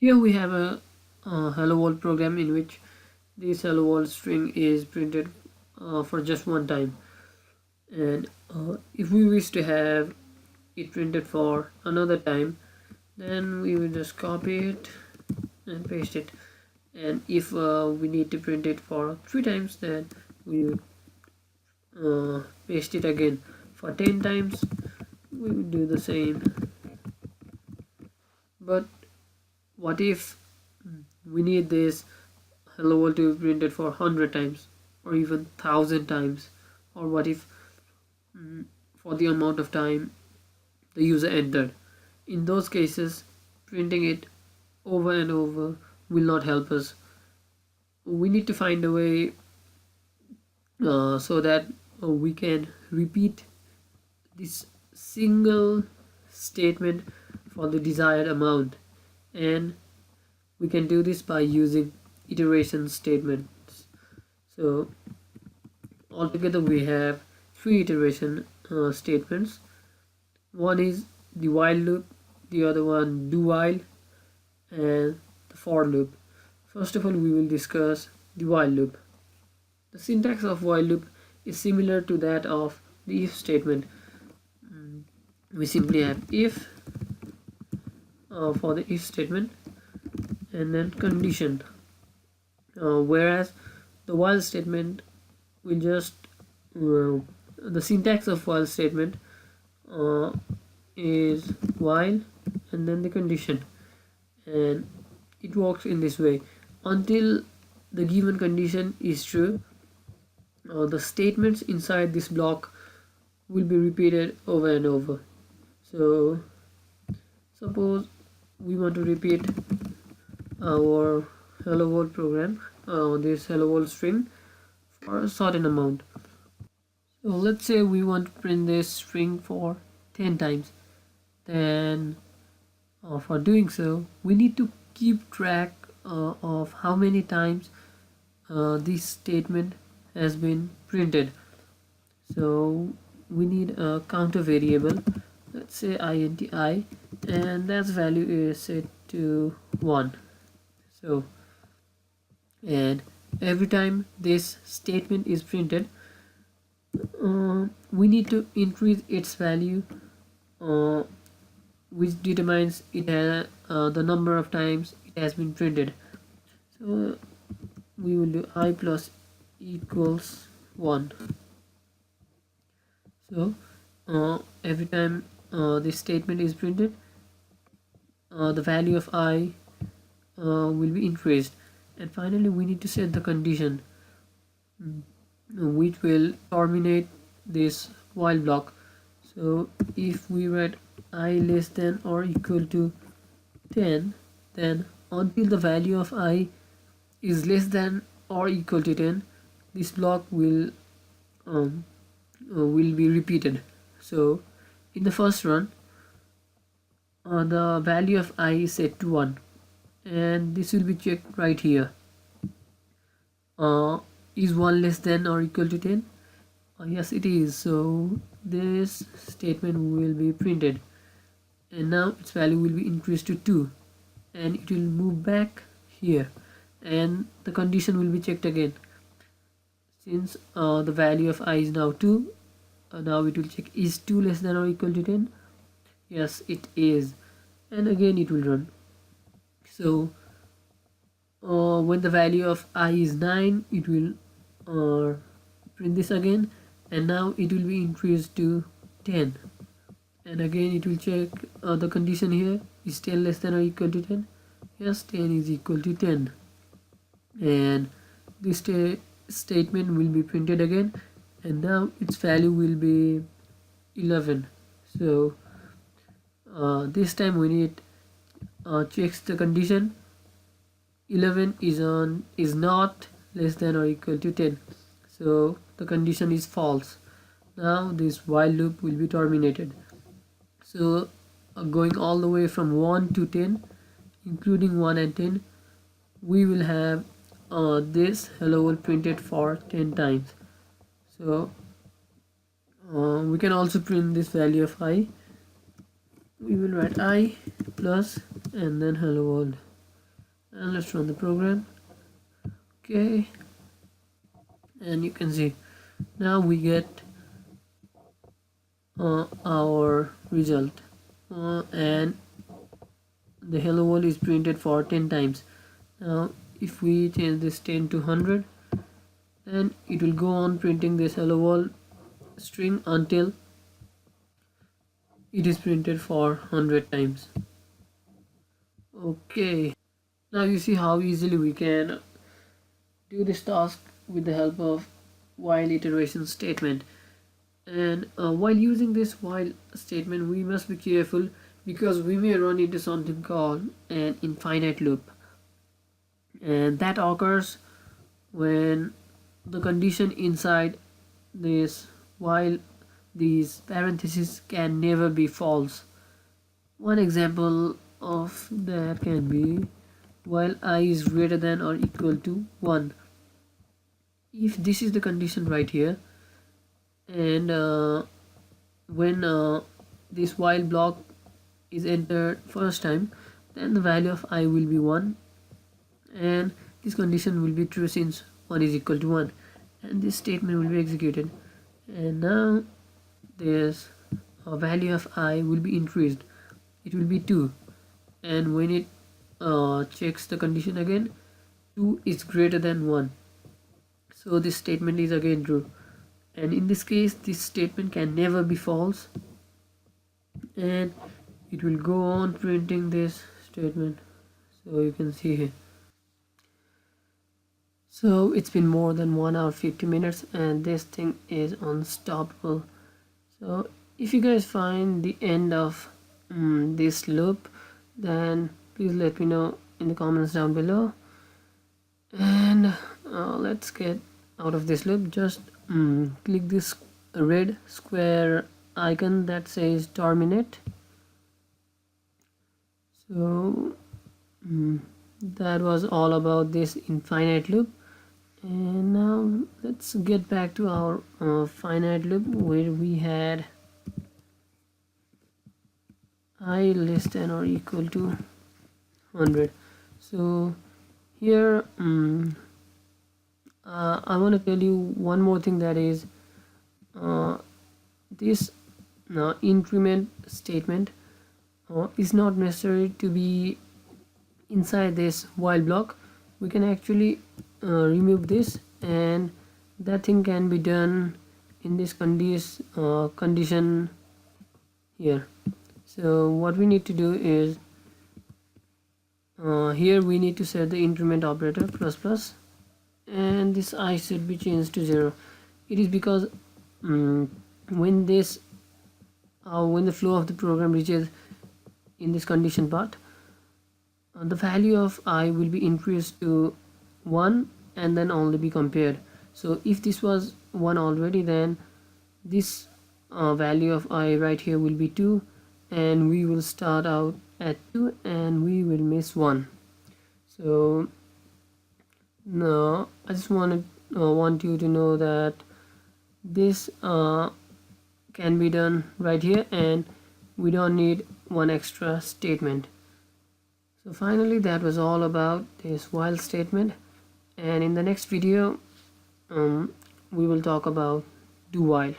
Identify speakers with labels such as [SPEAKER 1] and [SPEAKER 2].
[SPEAKER 1] Here we have a hello world program in which this hello world string is printed for just one time, and if we wish to have it printed for another time, then we will just copy it and paste it. And if we need to print it for 3 times, then we will paste it again. For 10 times we will do the same. But what if we need this hello world to be printed for 100 times or even 1000 times? Or what if for the amount of time the user entered? In those cases, printing it over and over will not help us. We need to find a way so that we can repeat this single statement for the desired amount, and we can do this by using iteration statements. So altogether we have 3 iteration statements. One is the while loop, the other one do while, and the for loop. First of all, we will discuss the while loop. The syntax of while loop is similar to that of the if statement. We simply have if for the if statement and then condition, whereas the while statement will just the syntax of while statement is while and then the condition, and it works in this way. Until the given condition is true, the statements inside this block will be repeated over and over. So suppose we want to repeat our hello world program, this hello world string, for a certain amount. So let's say we want to print this string for 10 times. Then for doing so, we need to keep track of how many times this statement has been printed. So we need a counter variable, let's say int I, and that value is set to 1. So, and every time this statement is printed, we need to increase its value, which determines it has, the number of times it has been printed. So we will do I plus equals 1. So every time this statement is printed, the value of I will be increased. And finally we need to set the condition which will terminate this while block. So if we write I less than or equal to 10, then until the value of I is less than or equal to 10, this block will be repeated. So in the first run, the value of I is set to 1, and this will be checked right here. Is 1 less than or equal to 10? Yes, it is. So this statement will be printed, and now its value will be increased to 2, and it will move back here, and the condition will be checked again. Since the value of I is now 2, now it will check is 2 less than or equal to 10. Yes, it is, and again it will run. So when the value of I is 9, it will print this again, and now it will be increased to 10, and again it will check the condition here is 10 less than or equal to 10. Yes, 10 is equal to 10, and this statement will be printed again, and now its value will be 11. So this time when it checks the condition, 11 is not less than or equal to 10, so the condition is false. Now this while loop will be terminated. So going all the way from 1 to 10, including 1 and 10, we will have this hello world printed for 10 times. So we can also print this value of I. We will write I plus and then hello world. and let's run the program. Okay, and you can see now we get our result, and the hello world is printed for 10 times. Now if we change this 10 to 100, then it will go on printing this hello world string until it is printed for 100 times. Okay, now you see how easily we can do this task with the help of while iteration statement. And while using this while statement, we must be careful because we may run into something called an infinite loop, and that occurs when the condition inside this while these parentheses can never be false. One example of that can be while I is greater than or equal to 1. If this is the condition right here, and when this while block is entered first time, then the value of I will be 1, and this condition will be true since 1 is equal to 1, and this statement will be executed, and now this value of I will be increased. It will be 2, and when it checks the condition again, 2 is greater than 1, so this statement is again true, and in this case this statement can never be false, and it will go on printing this statement. So you can see here. So it's been more than 1 hour 50 minutes and this thing is unstoppable. So if you guys find the end of this loop, then please let me know in the comments down below, and let's get out of this loop. Just click this red square icon that says terminate. So that was all about this infinite loop, and now let's get back to our finite loop where we had I less than or equal to 100. So here I want to tell you one more thing, that is this increment statement is not necessary to be inside this while block. We can actually remove this, and that thing can be done in this condition here. So what we need to do is here we need to set the increment operator plus plus, and this I should be changed to 0. It is because when this when the flow of the program reaches in this condition part, the value of I will be increased to 1 and then only be compared. So if this was 1 already, then this value of I right here will be 2, and we will start out at 2 and we will miss 1. So now I just want you to know that this can be done right here, and we don't need one extra statement. So finally, that was all about this while statement, and in the next video we will talk about do while.